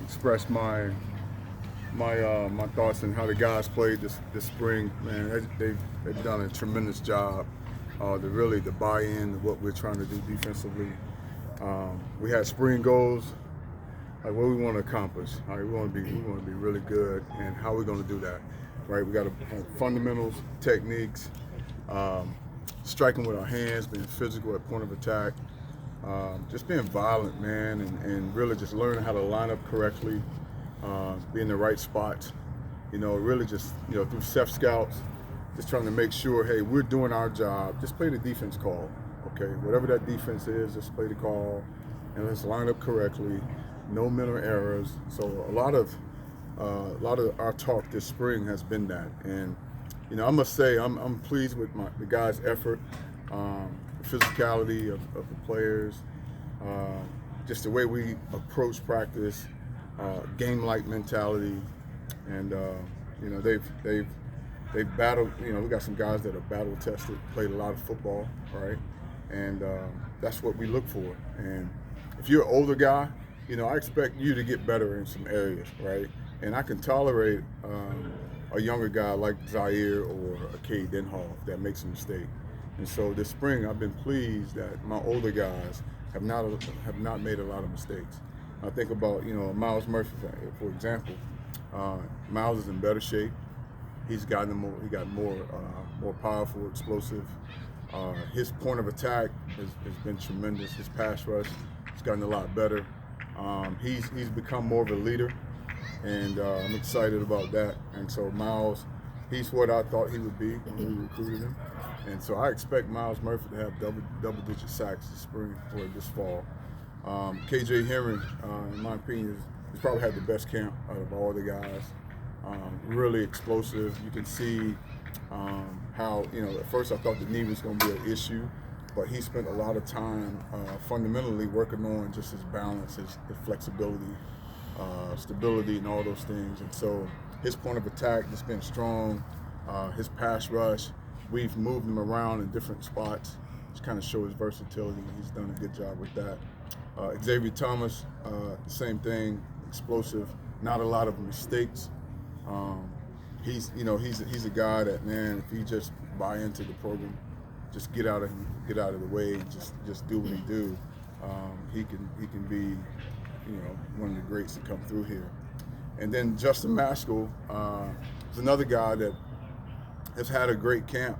express my thoughts on how the guys played this spring. Man, they've done a tremendous job. To buy in to what we're trying to do defensively. We had spring goals, like what we want to accomplish. We want to be really good, and how we're going to do that. Right, we got to have fundamentals, techniques, striking with our hands, being physical at point of attack, just being violent, man, and really just learning how to line up correctly, be in the right spots. Really just through self scouts, just trying to make sure, hey, we're doing our job. Just play the defense call, okay? Whatever that defense is, just play the call, and let's line up correctly. No mental errors. So a lot of our talk this spring has been that, and I must say I'm pleased with the guys' effort, the physicality of the players, just the way we approach practice, game-like mentality, and they've battled. We got some guys that are battle tested, played a lot of football, right? And that's what we look for. And if you're an older guy, I expect you to get better in some areas, right? And I can tolerate a younger guy like Zaire or a Cade Denhoff that makes a mistake. And so this spring, I've been pleased that my older guys have not made a lot of mistakes. I think about Miles Murphy, for example. Miles is in better shape. He's gotten more powerful, explosive. His point of attack has been tremendous. His pass rush has gotten a lot better. He's become more of a leader, and I'm excited about that. And so Miles, he's what I thought he would be when we recruited him. And so I expect Miles Murphy to have double-digit sacks this spring or this fall. KJ Heron, in my opinion, has probably had the best camp out of all the guys. Really explosive. You can see how, at first I thought the knee was going to be an issue, but he spent a lot of time fundamentally working on just his balance, his flexibility, stability, and all those things. And so his point of attack has been strong. His pass rush, we've moved him around in different spots to kind of show his versatility. He's done a good job with that. Xavier Thomas, the same thing, explosive, not a lot of mistakes. He's a guy that, man, if he just buy into the program, just get out of the way, and just do what he do, he can be, one of the greats that come through here. And then Justin Maskel is another guy that has had a great camp.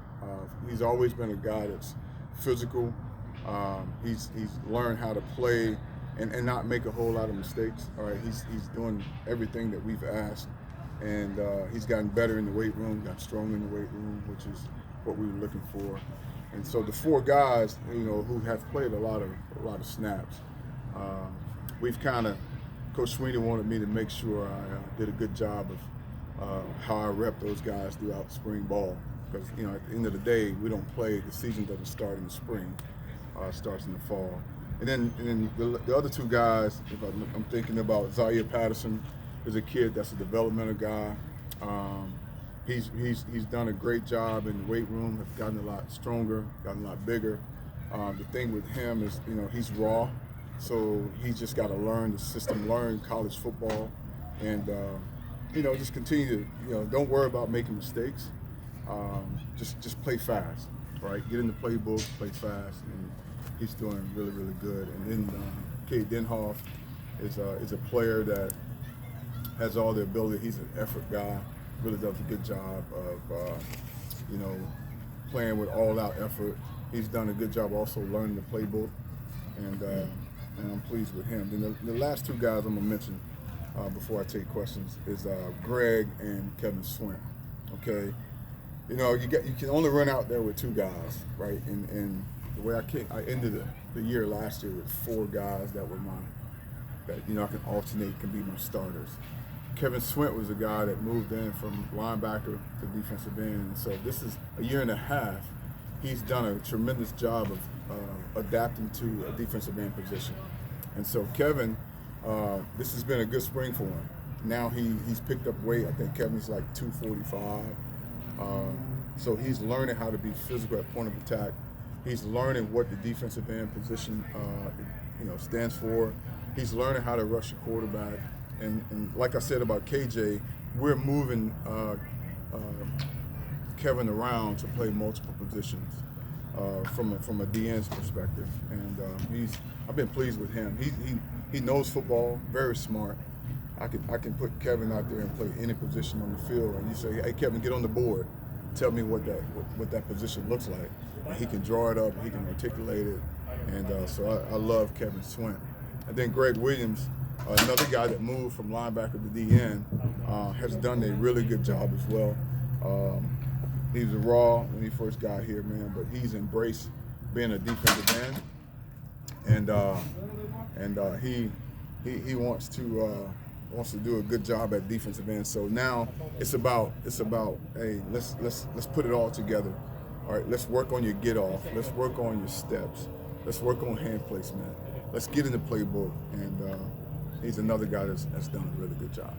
He's always been a guy that's physical. He's learned how to play and not make a whole lot of mistakes. All right, he's doing everything that we've asked, and he's gotten better in the weight room, got stronger in the weight room, which is what we were looking for. And so the four guys, who have played a lot of snaps, we've kind of, Coach Swint wanted me to make sure I did a good job of how I rep those guys throughout spring ball, because at the end of the day, we don't play. The season doesn't start in the spring; it starts in the fall. And then the other two guys, if I'm thinking about Zaire Patterson, is a kid that's a developmental guy. He's done a great job in the weight room, has gotten a lot stronger, gotten a lot bigger. The thing with him is, he's raw, so he's just got to learn the system, learn college football, and just continue to, don't worry about making mistakes. Just play fast, right? Get in the playbook, play fast, and he's doing really, really good. And then Cade Denhoff is a player that has all the ability. He's an effort guy. Really does a good job of, playing with all-out effort. He's done a good job also learning the playbook, and I'm pleased with him. Then the last two guys I'm gonna mention before I take questions is Greg and Kevin Swint. Okay, you can only run out there with two guys, right? And the way I ended the year last year with four guys that were I can alternate, can be my starters. Kevin Swint was a guy that moved in from linebacker to defensive end. And so this is a year and a half. He's done a tremendous job of adapting to a defensive end position. And so Kevin, this has been a good spring for him. Now he's picked up weight. I think Kevin's like 245. So he's learning how to be physical at point of attack. He's learning what the defensive end position stands for. He's learning how to rush a quarterback. and like I said about KJ, we're moving Kevin around to play multiple positions from a DN's perspective, and I've been pleased with him. He knows football, very smart. I can put Kevin out there and play any position on the field, and you say, hey Kevin, get on the board, tell me what that position looks like. And he can draw it up, he can articulate it, and so I love Kevin Swint. And then Greg Williams, another guy that moved from linebacker to DN, has done a really good job as well. He was raw when he first got here, man, but he's embraced being a defensive end, and he wants to do a good job at defensive end. So now it's about hey, let's put it all together. All right, let's work on your get off. Let's work on your steps. Let's work on hand placement. Let's get in the playbook. And he's another guy that's done a really good job.